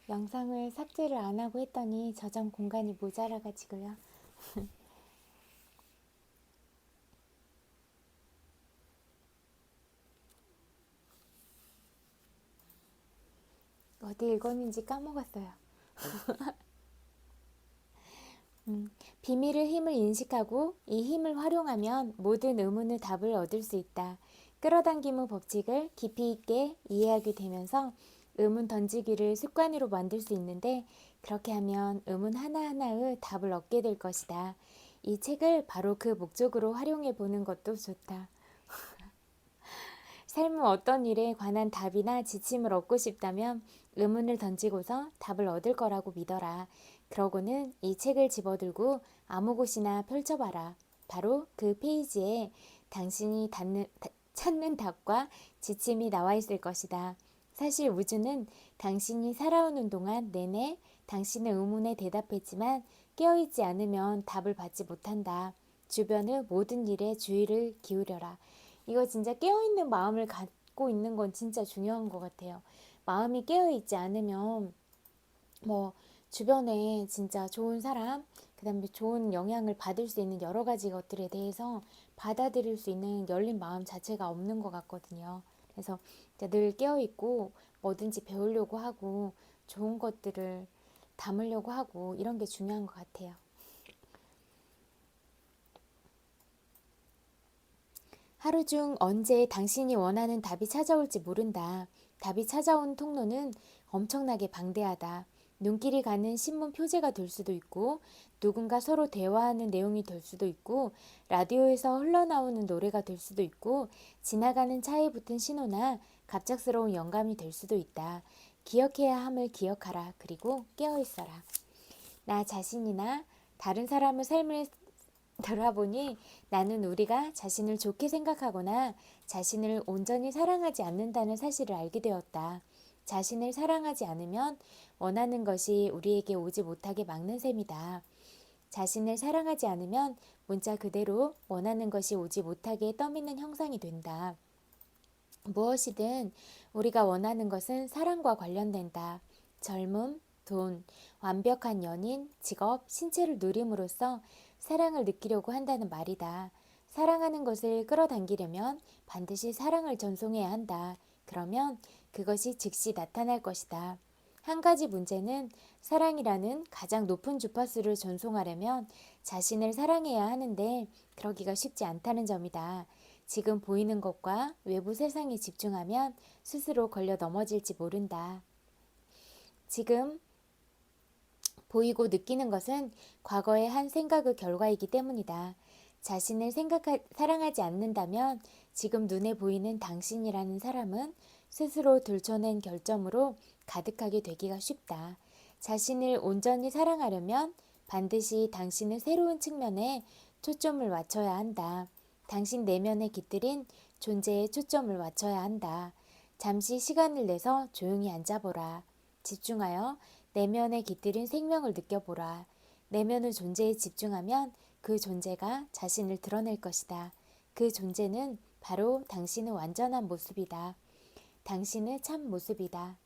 영상을 삭제를 안 하고 했더니 저장 공간이 모자라가지고요. 어디 읽었는지 까먹었어요. 비밀의 힘을 인식하고 이 힘을 활용하면 모든 의문의 답을 얻을 수 있다. 끌어당김의 법칙을 깊이 있게 이해하게 되면서 의문 던지기를 습관으로 만들 수 있는데 그렇게 하면 의문 하나하나의 답을 얻게 될 것이다. 이 책을 바로 그 목적으로 활용해 보는 것도 좋다. 삶의 어떤 일에 관한 답이나 지침을 얻고 싶다면 의문을 던지고서 답을 얻을 거라고 믿어라. 그러고는 이 책을 집어들고 아무 곳이나 펼쳐봐라. 바로 그 페이지에 당신이 찾는 답과 지침이 나와 있을 것이다. 사실 우주는 당신이 살아오는 동안 내내 당신의 의문에 대답했지만 깨어있지 않으면 답을 받지 못한다. 주변의 모든 일에 주의를 기울여라. 이거 진짜 깨어있는 마음을 갖고 있는 건 진짜 중요한 것 같아요. 마음이 깨어있지 않으면 뭐 주변에 진짜 좋은 사람, 그다음에 좋은 영향을 받을 수 있는 여러 가지 것들에 대해서 받아들일 수 있는 열린 마음 자체가 없는 것 같거든요. 그래서 늘 깨어있고 뭐든지 배우려고 하고 좋은 것들을 담으려고 하고 이런 게 중요한 것 같아요. 하루 중 언제 당신이 원하는 답이 찾아올지 모른다. 답이 찾아온 통로는 엄청나게 방대하다. 눈길이 가는 신문 표제가 될 수도 있고, 누군가 서로 대화하는 내용이 될 수도 있고, 라디오에서 흘러나오는 노래가 될 수도 있고, 지나가는 차에 붙은 신호나 갑작스러운 영감이 될 수도 있다. 기억해야 함을 기억하라. 그리고 깨어있어라. 나 자신이나 다른 사람의 삶을 돌아보니 나는 우리가 자신을 좋게 생각하거나 자신을 온전히 사랑하지 않는다는 사실을 알게 되었다. 자신을 사랑하지 않으면 원하는 것이 우리에게 오지 못하게 막는 셈이다. 자신을 사랑하지 않으면 문자 그대로 원하는 것이 오지 못하게 떠미는 형상이 된다. 무엇이든 우리가 원하는 것은 사랑과 관련된다. 젊음, 돈, 완벽한 연인, 직업, 신체를 누림으로써 사랑을 느끼려고 한다는 말이다. 사랑하는 것을 끌어당기려면 반드시 사랑을 전송해야 한다. 그러면 그것이 즉시 나타날 것이다. 한 가지 문제는 사랑이라는 가장 높은 주파수를 전송하려면 자신을 사랑해야 하는데 그러기가 쉽지 않다는 점이다. 지금 보이는 것과 외부 세상에 집중하면 스스로 걸려 넘어질지 모른다. 지금 보이고 느끼는 것은 과거의 한 생각의 결과이기 때문이다. 자신을 사랑하지 않는다면 지금 눈에 보이는 당신이라는 사람은 스스로 들춰낸 결점으로 가득하게 되기가 쉽다. 자신을 온전히 사랑하려면 반드시 당신의 새로운 측면에 초점을 맞춰야 한다. 당신 내면에 깃들인 존재에 초점을 맞춰야 한다. 잠시 시간을 내서 조용히 앉아보라. 집중하여 내면에 깃들인 생명을 느껴보라. 내면의 존재에 집중하면 그 존재가 자신을 드러낼 것이다. 그 존재는 바로 당신의 완전한 모습이다. 당신의 참 모습이다.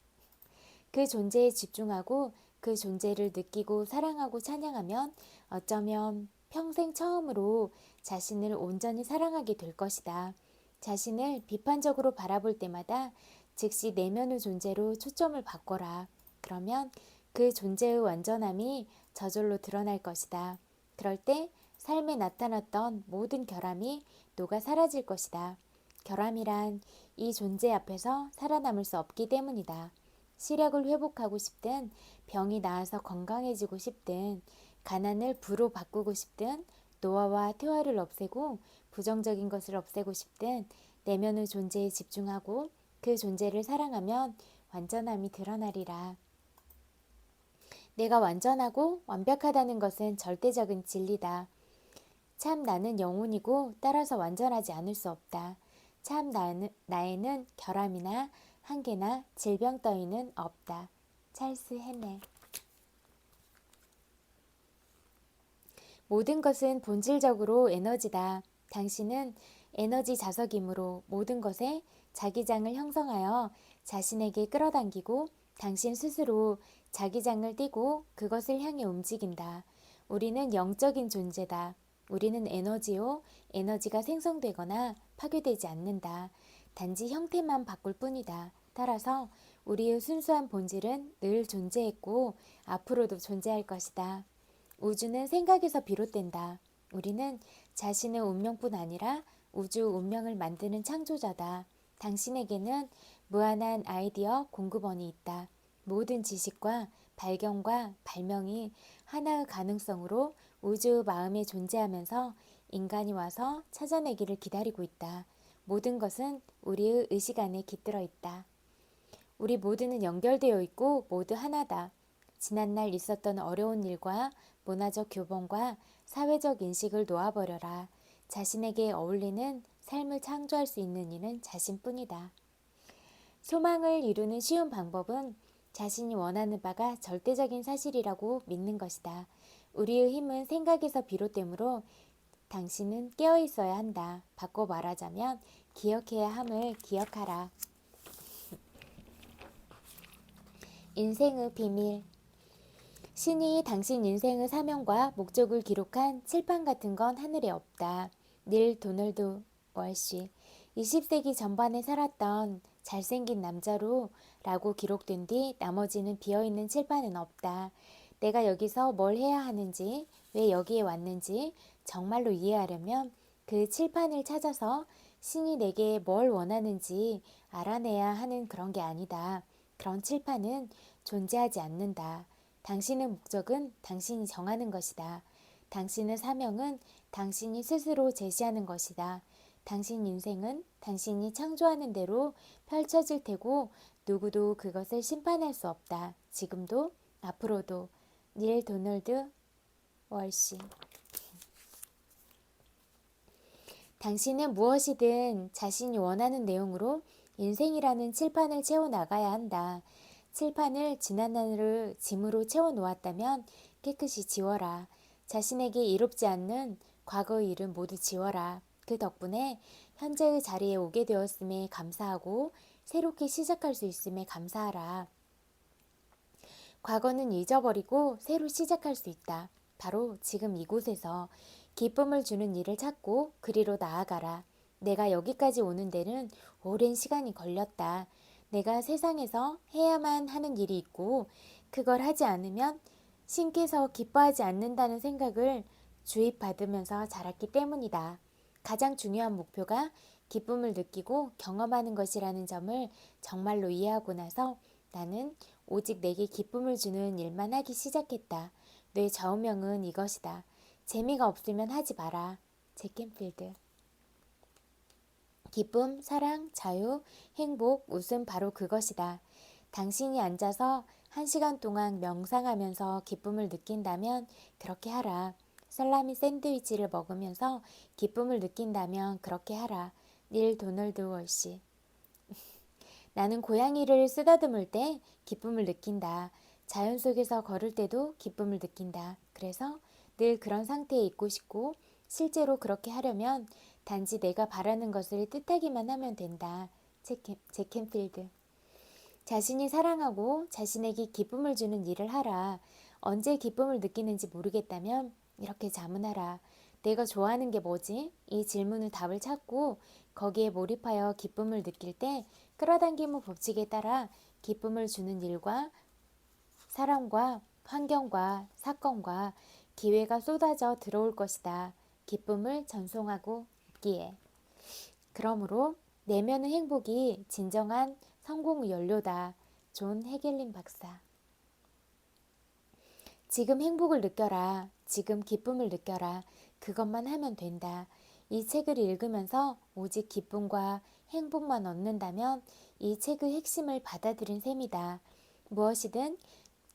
그 존재에 집중하고 그 존재를 느끼고 사랑하고 찬양하면 어쩌면 평생 처음으로 자신을 온전히 사랑하게 될 것이다. 자신을 비판적으로 바라볼 때마다 즉시 내면의 존재로 초점을 바꿔라. 그러면 그 존재의 완전함이 저절로 드러날 것이다. 그럴 때 삶에 나타났던 모든 결함이 녹아 사라질 것이다. 결함이란 이 존재 앞에서 살아남을 수 없기 때문이다. 시력을 회복하고 싶든 병이 나아서 건강해지고 싶든 가난을 부로 바꾸고 싶든 노화와 퇴화를 없애고 부정적인 것을 없애고 싶든 내면의 존재에 집중하고 그 존재를 사랑하면 완전함이 드러나리라. 내가 완전하고 완벽하다는 것은 절대적인 진리다. 참 나는 영혼이고 따라서 완전하지 않을 수 없다. 참 나에는 결함이나 한계나 질병 따위는 없다. 찰스 헤넬. 모든 것은 본질적으로 에너지다. 당신은 에너지 자석이므로 모든 것에 자기장을 형성하여 자신에게 끌어당기고 당신 스스로 자기장을 띠고 그것을 향해 움직인다. 우리는 영적인 존재다. 우리는 에너지요. 에너지가 생성되거나 파괴되지 않는다. 단지 형태만 바꿀 뿐이다. 따라서 우리의 순수한 본질은 늘 존재했고 앞으로도 존재할 것이다. 우주는 생각에서 비롯된다. 우리는 자신의 운명뿐 아니라 우주 운명을 만드는 창조자다. 당신에게는 무한한 아이디어 공급원이 있다. 모든 지식과 발견과 발명이 하나의 가능성으로 우주 마음에 존재하면서 인간이 와서 찾아내기를 기다리고 있다. 모든 것은 우리의 의식 안에 깃들어 있다. 우리 모두는 연결되어 있고 모두 하나다. 지난날 있었던 어려운 일과 문화적 교본과 사회적 인식을 놓아버려라. 자신에게 어울리는 삶을 창조할 수 있는 이는 자신뿐이다. 소망을 이루는 쉬운 방법은 자신이 원하는 바가 절대적인 사실이라고 믿는 것이다. 우리의 힘은 생각에서 비롯되므로 당신은 깨어 있어야 한다. 바꿔 말하자면 기억해야 함을 기억하라. 인생의 비밀. 신이 당신 인생의 사명과 목적을 기록한 칠판 같은 건 하늘에 없다. 닐 도널드 월시. 20세기 전반에 살았던 잘생긴 남자로 라고 기록된 뒤 나머지는 비어있는 칠판은 없다. 내가 여기서 뭘 해야 하는지, 왜 여기에 왔는지 정말로 이해하려면 그 칠판을 찾아서 신이 내게 뭘 원하는지 알아내야 하는 그런 게 아니다. 그런 칠판은 존재하지 않는다. 당신의 목적은 당신이 정하는 것이다. 당신의 사명은 당신이 스스로 제시하는 것이다. 당신 인생은 당신이 창조하는 대로 펼쳐질 테고 누구도 그것을 심판할 수 없다. 지금도 앞으로도. 닐 도널드 월시. 당신은 무엇이든 자신이 원하는 내용으로 인생이라는 칠판을 채워나가야 한다. 칠판을 지난날을 짐으로 채워놓았다면 깨끗이 지워라. 자신에게 이롭지 않는 과거의 일은 모두 지워라. 그 덕분에 현재의 자리에 오게 되었음에 감사하고 새롭게 시작할 수 있음에 감사하라. 과거는 잊어버리고 새로 시작할 수 있다. 바로 지금 이곳에서 기쁨을 주는 일을 찾고 그리로 나아가라. 내가 여기까지 오는 데는 오랜 시간이 걸렸다. 내가 세상에서 해야만 하는 일이 있고 그걸 하지 않으면 신께서 기뻐하지 않는다는 생각을 주입받으면서 자랐기 때문이다. 가장 중요한 목표가 기쁨을 느끼고 경험하는 것이라는 점을 정말로 이해하고 나서 나는 오직 내게 기쁨을 주는 일만 하기 시작했다. 뇌 좌우명은 이것이다. 재미가 없으면 하지 마라. 잭 캔필드. 기쁨, 사랑, 자유, 행복, 웃음 바로 그것이다. 당신이 앉아서 1시간 동안 명상하면서 기쁨을 느낀다면 그렇게 하라. 살라미 샌드위치를 먹으면서 기쁨을 느낀다면 그렇게 하라. 닐 도널드 월시. 나는 고양이를 쓰다듬을 때 기쁨을 느낀다. 자연 속에서 걸을 때도 기쁨을 느낀다. 그래서 늘 그런 상태에 있고 싶고 실제로 그렇게 하려면 단지 내가 바라는 것을 뜻하기만 하면 된다. 잭 캔필드. 자신이 사랑하고 자신에게 기쁨을 주는 일을 하라. 언제 기쁨을 느끼는지 모르겠다면 이렇게 자문하라. 내가 좋아하는 게 뭐지? 이 질문을 답을 찾고 거기에 몰입하여 기쁨을 느낄 때 끌어당김의 법칙에 따라 기쁨을 주는 일과 사람과 환경과 사건과 기회가 쏟아져 들어올 것이다. 기쁨을 전송하고 있기에. 그러므로 내면의 행복이 진정한 성공의 연료다. 존 헤겔린 박사. 지금 행복을 느껴라. 지금 기쁨을 느껴라. 그것만 하면 된다. 이 책을 읽으면서 오직 기쁨과 행복만 얻는다면 이 책의 핵심을 받아들인 셈이다. 무엇이든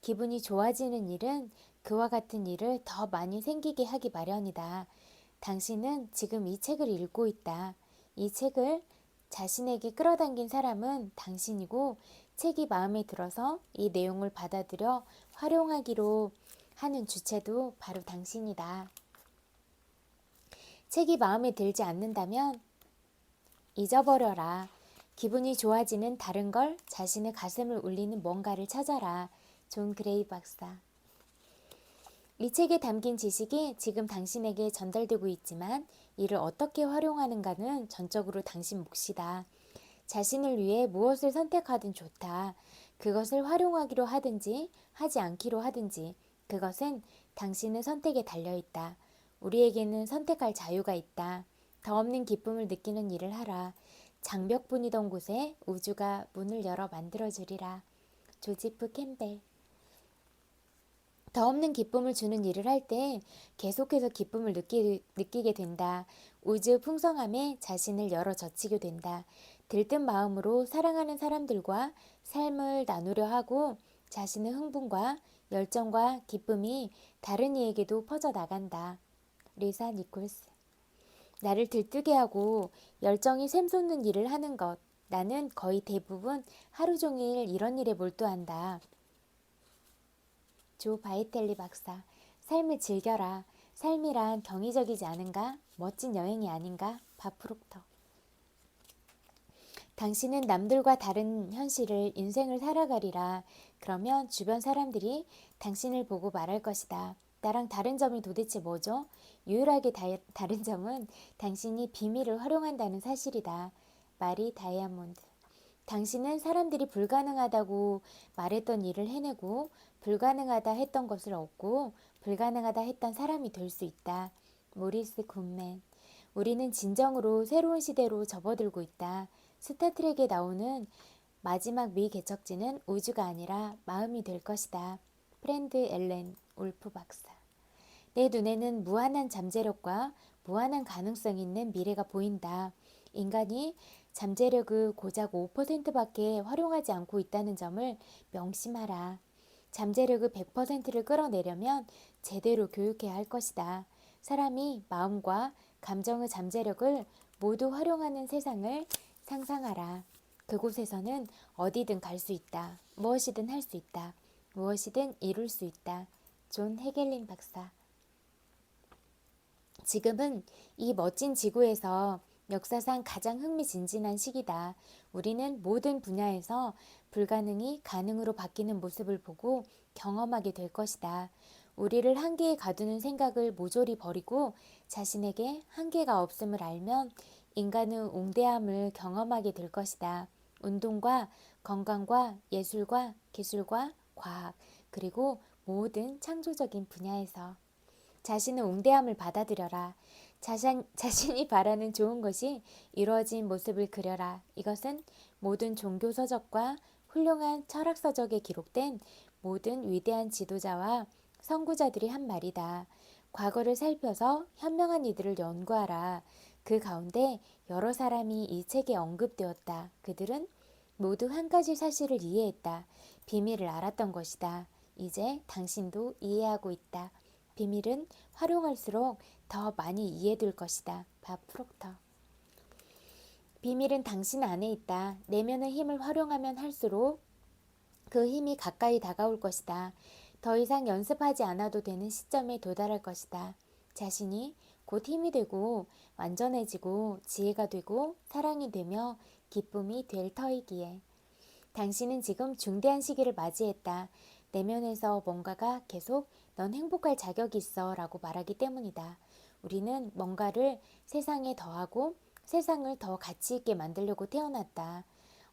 기분이 좋아지는 일은 그와 같은 일을 더 많이 생기게 하기 마련이다. 당신은 지금 이 책을 읽고 있다. 이 책을 자신에게 끌어당긴 사람은 당신이고 책이 마음에 들어서 이 내용을 받아들여 활용하기로 하는 주체도 바로 당신이다. 책이 마음에 들지 않는다면 잊어버려라. 기분이 좋아지는 다른 걸, 자신의 가슴을 울리는 뭔가를 찾아라. 존 그레이 박사. 이 책에 담긴 지식이 지금 당신에게 전달되고 있지만 이를 어떻게 활용하는가는 전적으로 당신 몫이다. 자신을 위해 무엇을 선택하든 좋다. 그것을 활용하기로 하든지 하지 않기로 하든지 그것은 당신의 선택에 달려있다. 우리에게는 선택할 자유가 있다. 더 없는 기쁨을 느끼는 일을 하라. 장벽뿐이던 곳에 우주가 문을 열어 만들어주리라. 조지프 캠벨. 더 없는 기쁨을 주는 일을 할 때 계속해서 기쁨을 느끼게 된다. 우주 풍성함에 자신을 열어 젖히게 된다. 들뜬 마음으로 사랑하는 사람들과 삶을 나누려 하고 자신의 흥분과 열정과 기쁨이 다른 이에게도 퍼져나간다. 리사 니콜스. 나를 들뜨게 하고 열정이 샘솟는 일을 하는 것. 나는 거의 대부분 하루 종일 이런 일에 몰두한다. 조 바이텔리 박사. 삶을 즐겨라. 삶이란 경이적이지 않은가? 멋진 여행이 아닌가? 밥 프록터. 당신은 남들과 다른 현실을 인생을 살아가리라. 그러면 주변 사람들이 당신을 보고 말할 것이다. 나랑 다른 점이 도대체 뭐죠? 유일하게 다른 점은 당신이 비밀을 활용한다는 사실이다. 마리 다이아몬드. 당신은 사람들이 불가능하다고 말했던 일을 해내고 불가능하다 했던 것을 얻고 불가능하다 했던 사람이 될 수 있다. 모리스 굿맨. 우리는 진정으로 새로운 시대로 접어들고 있다. 스타트rek에 나오는 마지막 미개척지는 우주가 아니라 마음이 될 것이다. 프렌드 엘렌 울프 박사. 내 눈에는 무한한 잠재력과 무한한 가능성이 있는 미래가 보인다. 인간이 잠재력을 고작 5%밖에 활용하지 않고 있다는 점을 명심하라. 잠재력의 100%를 끌어내려면 제대로 교육해야 할 것이다. 사람이 마음과 감정의 잠재력을 모두 활용하는 세상을 상상하라. 그곳에서는 어디든 갈 수 있다. 무엇이든 할 수 있다. 무엇이든 이룰 수 있다. 존 헤겔린 박사. 지금은 이 멋진 지구에서 역사상 가장 흥미진진한 시기다. 우리는 모든 분야에서 불가능이 가능으로 바뀌는 모습을 보고 경험하게 될 것이다. 우리를 한계에 가두는 생각을 모조리 버리고 자신에게 한계가 없음을 알면 인간의 웅대함을 경험하게 될 것이다. 운동과 건강과 예술과 기술과 과학 그리고 모든 창조적인 분야에서 자신의 웅대함을 받아들여라. 자신이 바라는 좋은 것이 이루어진 모습을 그려라. 이것은 모든 종교 서적과 훌륭한 철학 서적에 기록된 모든 위대한 지도자와 선구자들이 한 말이다. 과거를 살펴서 현명한 이들을 연구하라. 그 가운데 여러 사람이 이 책에 언급되었다. 그들은 모두 한 가지 사실을 이해했다. 비밀을 알았던 것이다. 이제 당신도 이해하고 있다. 비밀은 활용할수록 더 많이 이해될 것이다. 밥 프록터. 비밀은 당신 안에 있다. 내면의 힘을 활용하면 할수록 그 힘이 가까이 다가올 것이다. 더 이상 연습하지 않아도 되는 시점에 도달할 것이다. 자신이 곧 힘이 되고 완전해지고 지혜가 되고 사랑이 되며 기쁨이 될 터이기에. 당신은 지금 중대한 시기를 맞이했다. 내면에서 뭔가가 계속 넌 행복할 자격이 있어 라고 말하기 때문이다. 우리는 뭔가를 세상에 더하고 세상을 더 가치 있게 만들려고 태어났다.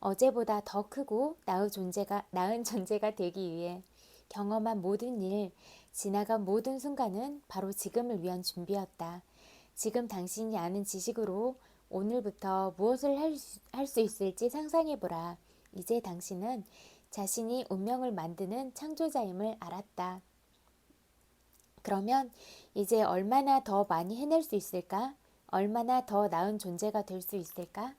어제보다 더 크고 나은 존재가 되기 위해 경험한 모든 일, 지나간 모든 순간은 바로 지금을 위한 준비였다. 지금 당신이 아는 지식으로 오늘부터 무엇을 할 수 있을지 상상해보라. 이제 당신은 자신이 운명을 만드는 창조자임을 알았다. 그러면 이제 얼마나 더 많이 해낼 수 있을까? 얼마나 더 나은 존재가 될 수 있을까?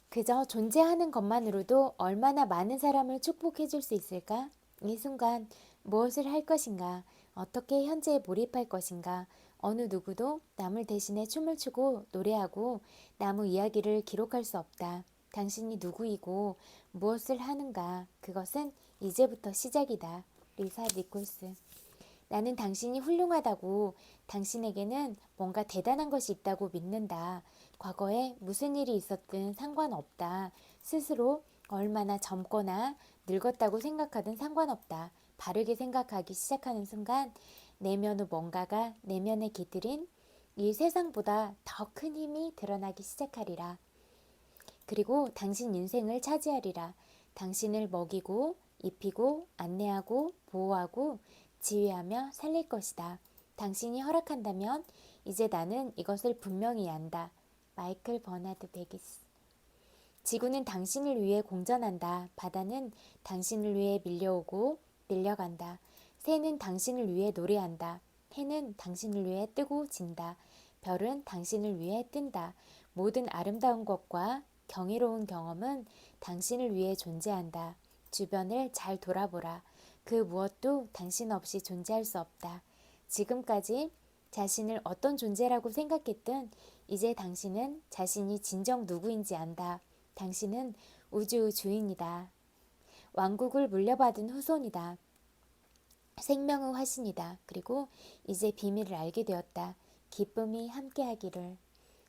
그저 존재하는 것만으로도 얼마나 많은 사람을 축복해 줄 수 있을까? 이 순간 무엇을 할 것인가? 어떻게 현재에 몰입할 것인가? 어느 누구도 남을 대신해 춤을 추고 노래하고 나무 이야기를 기록할 수 없다. 당신이 누구이고 무엇을 하는가? 그것은 이제부터 시작이다. 리사 니콜스. 나는 당신이 훌륭하다고, 당신에게는 뭔가 대단한 것이 있다고 믿는다. 과거에 무슨 일이 있었든 상관없다. 스스로 얼마나 젊거나 늙었다고 생각하든 상관없다. 바르게 생각하기 시작하는 순간 내면의 뭔가가 내면에 깃들인 이 세상보다 더 큰 힘이 드러나기 시작하리라. 그리고 당신 인생을 차지하리라. 당신을 먹이고 입히고 안내하고 보호하고 지휘하며 살릴 것이다. 당신이 허락한다면 이제 나는 이것을 분명히 안다. 마이클 버나드 베기스. 지구는 당신을 위해 공전한다. 바다는 당신을 위해 밀려오고 밀려간다. 새는 당신을 위해 노래한다. 해는 당신을 위해 뜨고 진다. 별은 당신을 위해 뜬다. 모든 아름다운 것과 경이로운 경험은 당신을 위해 존재한다. 주변을 잘 돌아보라. 그 무엇도 당신 없이 존재할 수 없다. 지금까지 자신을 어떤 존재라고 생각했든 이제 당신은 자신이 진정 누구인지 안다. 당신은 우주의 주인이다. 왕국을 물려받은 후손이다. 생명의 화신이다. 그리고 이제 비밀을 알게 되었다. 기쁨이 함께하기를.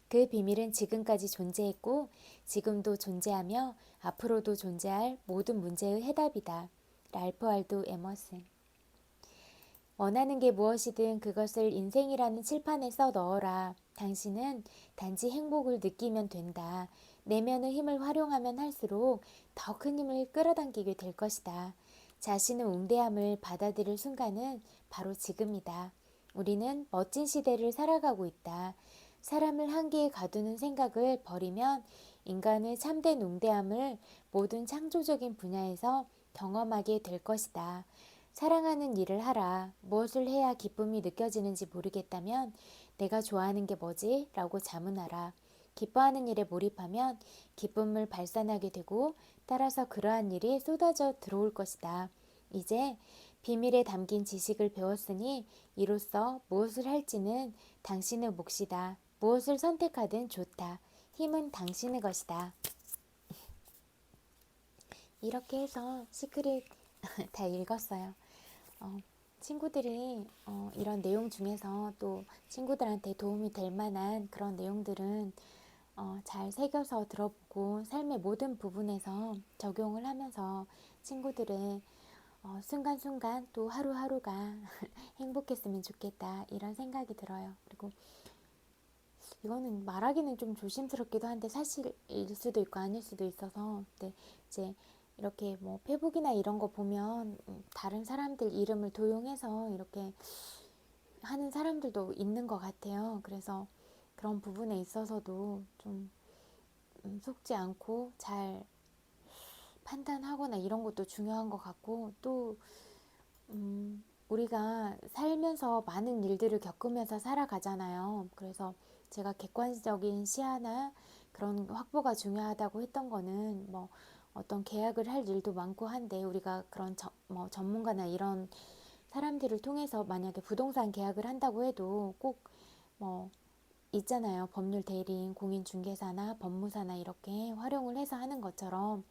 그 비밀은 지금까지 존재했고 지금도 존재하며 앞으로도 존재할 모든 문제의 해답이다. 랄프 알도 에머슨. 원하는 게 무엇이든 그것을 인생이라는 칠판에 써 넣어라. 당신은 단지 행복을 느끼면 된다. 내면의 힘을 활용하면 할수록 더 큰 힘을 끌어당기게 될 것이다. 자신의 웅대함을 받아들일 순간은 바로 지금이다. 우리는 멋진 시대를 살아가고 있다. 사람을 한계에 가두는 생각을 버리면 인간의 참된 웅대함을 모든 창조적인 분야에서 경험하게 될 것이다. 사랑하는 일을 하라. 무엇을 해야 기쁨이 느껴지는지 모르겠다면 내가 좋아하는 게 뭐지? 라고 자문하라. 기뻐하는 일에 몰입하면 기쁨을 발산하게 되고 따라서 그러한 일이 쏟아져 들어올 것이다. 이제 비밀에 담긴 지식을 배웠으니 이로써 무엇을 할지는 당신의 몫이다. 무엇을 선택하든 좋다. 힘은 당신의 것이다. 이렇게 해서 시크릿 다 읽었어요. 친구들이 이런 내용 중에서 또 친구들한테 도움이 될 만한 그런 내용들은 잘 새겨서 들어보고 삶의 모든 부분에서 적용을 하면서 친구들의 순간순간 또 하루하루가 행복했으면 좋겠다 이런 생각이 들어요. 그리고 이거는 말하기는 좀 조심스럽기도 한데 사실일 수도 있고 아닐 수도 있어서 근데 이제 이렇게 뭐 페북이나 이런 거 보면 다른 사람들 이름을 도용해서 이렇게 하는 사람들도 있는 것 같아요. 그래서 그런 부분에 있어서도 좀 속지 않고 잘 판단하거나 이런 것도 중요한 것 같고 또 우리가 살면서 많은 일들을 겪으면서 살아가잖아요. 그래서 제가 객관적인 시야나 그런 확보가 중요하다고 했던 거는 뭐 어떤 계약을 할 일도 많고 한데 우리가 그런 뭐 전문가나 이런 사람들을 통해서 만약에 부동산 계약을 한다고 해도 꼭 뭐 있잖아요. 법률 대리인, 공인중개사나 법무사나 이렇게 활용을 해서 하는 것처럼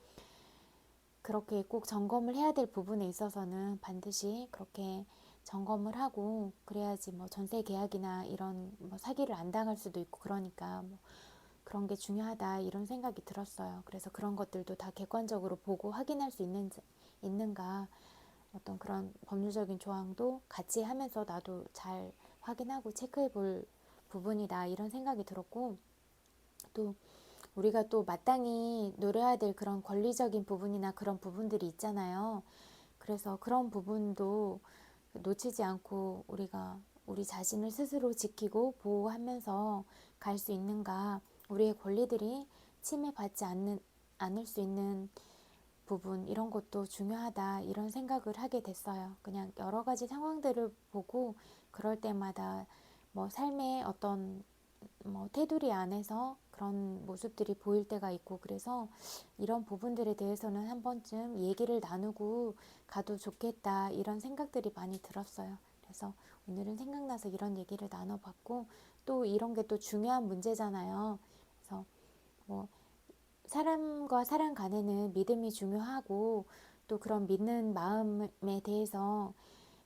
그렇게 꼭 점검을 해야 될 부분에 있어서는 반드시 그렇게 점검을 하고 그래야지 뭐 전세 계약이나 이런 뭐 사기를 안 당할 수도 있고 그러니까 뭐 그런 게 중요하다 이런 생각이 들었어요. 그래서 그런 것들도 다 객관적으로 보고 확인할 수 있는가 어떤 그런 법률적인 조항도 같이 하면서 나도 잘 확인하고 체크해 볼 부분이다 이런 생각이 들었고 또 우리가 또 마땅히 노려야 될 그런 권리적인 부분이나 그런 부분들이 있잖아요. 그래서 그런 부분도 놓치지 않고 우리가 우리 자신을 스스로 지키고 보호하면서 갈 수 있는가, 우리의 권리들이 침해받지 않을 수 있는 부분 이런 것도 중요하다 이런 생각을 하게 됐어요. 그냥 여러 가지 상황들을 보고 그럴 때마다 뭐 삶의 어떤 뭐 테두리 안에서 그런 모습들이 보일 때가 있고 그래서 이런 부분들에 대해서는 한 번쯤 얘기를 나누고 가도 좋겠다 이런 생각들이 많이 들었어요. 그래서 오늘은 생각나서 이런 얘기를 나눠봤고 또 이런 게 또 중요한 문제잖아요. 그래서 뭐 사람과 사람 간에는 믿음이 중요하고 또 그런 믿는 마음에 대해서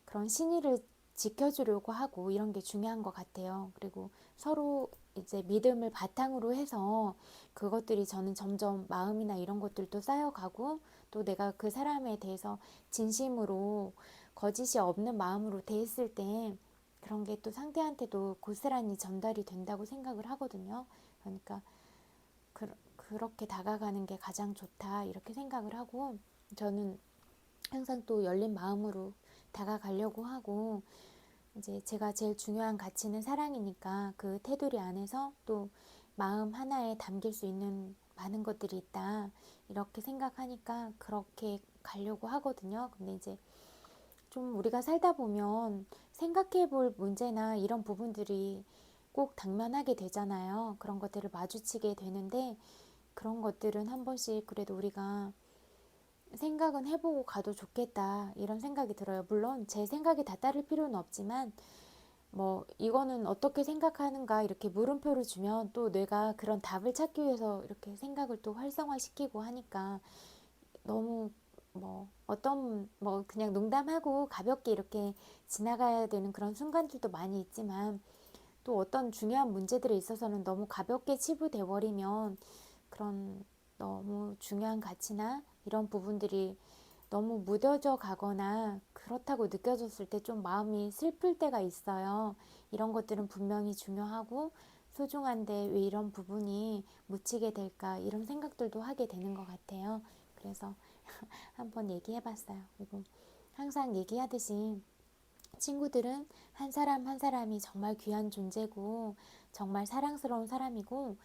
그런 신의를 지켜주려고 하고 이런 게 중요한 것 같아요. 그리고 서로 이제 믿음을 바탕으로 해서 그것들이 저는 점점 마음이나 이런 것들도 쌓여가고 또 내가 그 사람에 대해서 진심으로 거짓이 없는 마음으로 대했을 때 그런 게 또 상대한테도 고스란히 전달이 된다고 생각을 하거든요. 그러니까 그렇게 다가가는 게 가장 좋다 이렇게 생각을 하고 저는 항상 또 열린 마음으로 다가가려고 하고 이제 제가 제일 중요한 가치는 사랑이니까 그 테두리 안에서 또 마음 하나에 담길 수 있는 많은 것들이 있다 이렇게 생각하니까 그렇게 가려고 하거든요. 근데 이제 좀 우리가 살다 보면 생각해 볼 문제나 이런 부분들이 꼭 당면하게 되잖아요. 그런 것들을 마주치게 되는데 그런 것들은 한 번씩 그래도 우리가 생각은 해보고 가도 좋겠다 이런 생각이 들어요. 물론 제 생각이 다 따를 필요는 없지만 뭐 이거는 어떻게 생각하는가 이렇게 물음표를 주면 또 뇌가 그런 답을 찾기 위해서 이렇게 생각을 또 활성화시키고 하니까 너무 뭐 어떤 뭐 그냥 농담하고 가볍게 이렇게 지나가야 되는 그런 순간들도 많이 있지만 또 어떤 중요한 문제들에 있어서는 너무 가볍게 치부돼 버리면 그런 너무 중요한 가치나 이런 부분들이 너무 무뎌져 가거나 그렇다고 느껴졌을 때 좀 마음이 슬플 때가 있어요. 이런 것들은 분명히 중요하고 소중한데 왜 이런 부분이 묻히게 될까 이런 생각들도 하게 되는 것 같아요. 그래서 한번 얘기해 봤어요. 그리고 항상 얘기하듯이 친구들은 한 사람 한 사람이 정말 귀한 존재고 정말 사랑스러운 사람이고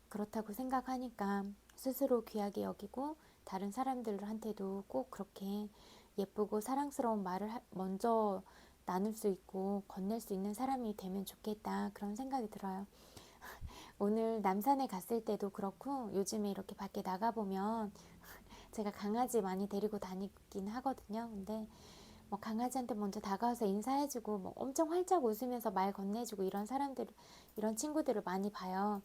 그렇다고 생각하니까 스스로 귀하게 여기고 다른 사람들한테도 꼭 그렇게 예쁘고 사랑스러운 말을 먼저 나눌 수 있고 건넬 수 있는 사람이 되면 좋겠다 그런 생각이 들어요. 오늘 남산에 갔을 때도 그렇고 요즘에 이렇게 밖에 나가보면 제가 강아지 많이 데리고 다니긴 하거든요. 근데 뭐 강아지한테 먼저 다가와서 인사해주고 뭐 엄청 활짝 웃으면서 말 건네주고 이런 사람들, 이런 친구들을 많이 봐요.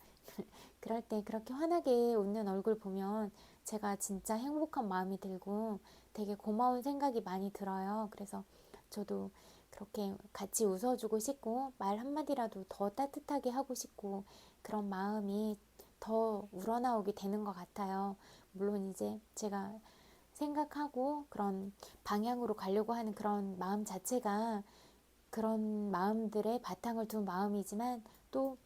그럴 때 그렇게 환하게 웃는 얼굴 보면 제가 진짜 행복한 마음이 들고 되게 고마운 생각이 많이 들어요. 그래서 저도 그렇게 같이 웃어주고 싶고 말 한마디라도 더 따뜻하게 하고 싶고 그런 마음이 더 우러나오게 되는 것 같아요. 물론 이제 제가 생각하고 그런 방향으로 가려고 하는 그런 마음 자체가 그런 마음들의 바탕을 둔 마음이지만 또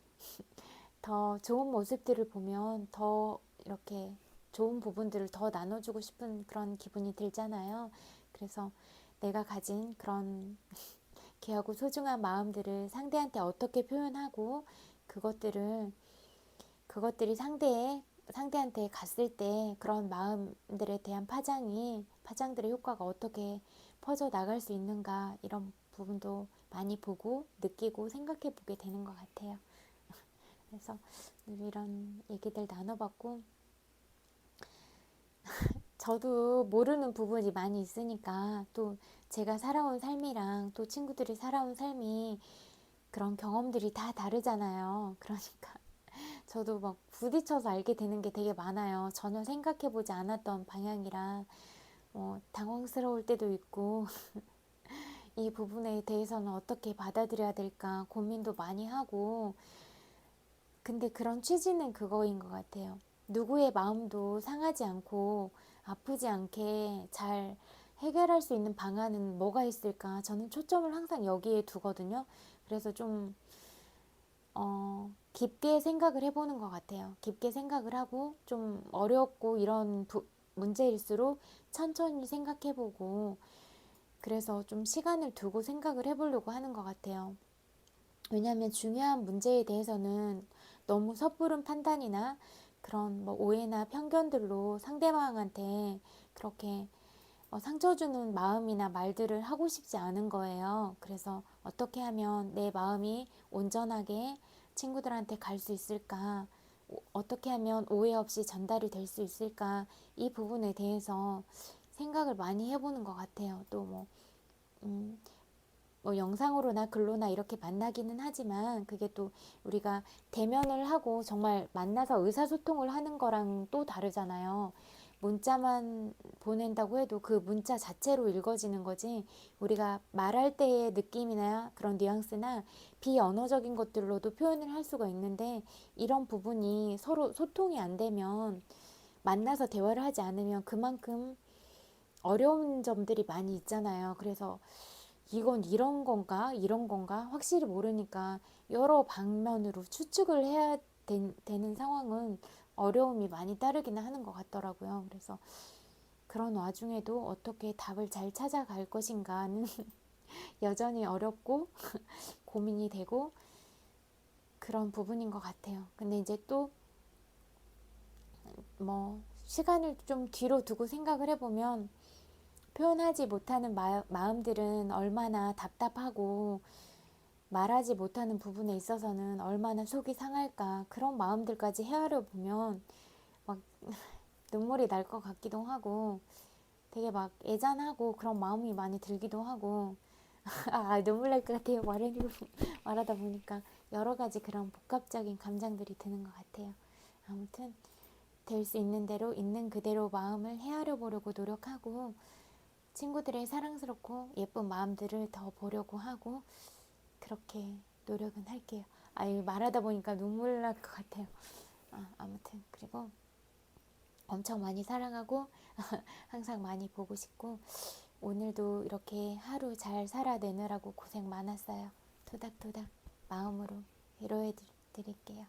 더 좋은 모습들을 보면 더 이렇게 좋은 부분들을 더 나눠주고 싶은 그런 기분이 들잖아요. 그래서 내가 가진 그런 귀하고 소중한 마음들을 상대한테 어떻게 표현하고 그것들을 그것들이 상대한테 갔을 때 그런 마음들에 대한 파장들의 효과가 어떻게 퍼져 나갈 수 있는가 이런 부분도 많이 보고 느끼고 생각해 보게 되는 것 같아요. 그래서 이런 얘기들 나눠봤고 저도 모르는 부분이 많이 있으니까 또 제가 살아온 삶이랑 또 친구들이 살아온 삶이 그런 경험들이 다 다르잖아요. 그러니까 저도 막 부딪혀서 알게 되는 게 되게 많아요. 전혀 생각해보지 않았던 방향이라 당황스러울 때도 있고 이 부분에 대해서는 어떻게 받아들여야 될까 고민도 많이 하고 근데 그런 취지는 그거인 것 같아요. 누구의 마음도 상하지 않고 아프지 않게 잘 해결할 수 있는 방안은 뭐가 있을까? 저는 초점을 항상 여기에 두거든요. 그래서 좀 깊게 생각을 해보는 것 같아요. 깊게 생각을 하고 좀 어렵고 이런 문제일수록 천천히 생각해보고 그래서 좀 시간을 두고 생각을 해보려고 하는 것 같아요. 왜냐하면 중요한 문제에 대해서는 너무 섣부른 판단이나 그런 뭐 오해나 편견들로 상대방한테 그렇게 상처 주는 마음이나 말들을 하고 싶지 않은 거예요. 그래서 어떻게 하면 내 마음이 온전하게 친구들한테 갈 수 있을까? 어떻게 하면 오해 없이 전달이 될 수 있을까? 이 부분에 대해서 생각을 많이 해보는 것 같아요. 또 뭐 영상으로나 글로나 이렇게 만나기는 하지만 그게 또 우리가 대면을 하고 정말 만나서 의사소통을 하는 거랑 또 다르잖아요. 문자만 보낸다고 해도 그 문자 자체로 읽어지는 거지, 우리가 말할 때의 느낌이나 그런 뉘앙스나 비언어적인 것들로도 표현을 할 수가 있는데, 이런 부분이 서로 소통이 안 되면, 만나서 대화를 하지 않으면 그만큼 어려운 점들이 많이 있잖아요. 그래서 이건 이런 건가 이런 건가 확실히 모르니까 여러 방면으로 추측을 해야 되는 상황은 어려움이 많이 따르기는 하는 것 같더라고요. 그래서 그런 와중에도 어떻게 답을 잘 찾아갈 것인가는 여전히 어렵고 고민이 되고 그런 부분인 것 같아요. 근데 이제 또 뭐 시간을 좀 뒤로 두고 생각을 해보면, 표현하지 못하는 마음들은 얼마나 답답하고 말하지 못하는 부분에 있어서는 얼마나 속이 상할까, 그런 마음들까지 헤아려 보면 막 눈물이 날 것 같기도 하고 되게 막 애잔하고 그런 마음이 많이 들기도 하고 눈물 날 것 같아요. 말하다 보니까 여러 가지 그런 복합적인 감정들이 드는 것 같아요. 아무튼 될 수 있는 대로 있는 그대로 마음을 헤아려 보려고 노력하고, 친구들의 사랑스럽고 예쁜 마음들을 더 보려고 하고, 그렇게 노력은 할게요. 말하다 보니까 눈물 날 것 같아요. 아무튼 그리고 엄청 많이 사랑하고 항상 많이 보고 싶고, 오늘도 이렇게 하루 잘 살아내느라고 고생 많았어요. 토닥토닥 마음으로 위로해 드릴게요.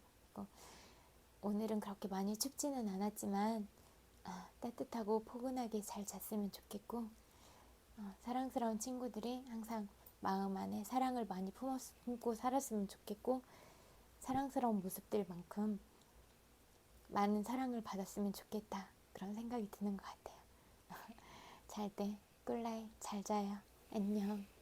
오늘은 그렇게 많이 춥지는 않았지만 따뜻하고 포근하게 잘 잤으면 좋겠고, 사랑스러운 친구들이 항상 마음 안에 사랑을 많이 품고 살았으면 좋겠고, 사랑스러운 모습들만큼 많은 사랑을 받았으면 좋겠다, 그런 생각이 드는 것 같아요. 잘 때 꿀라이 잘 자요. 안녕.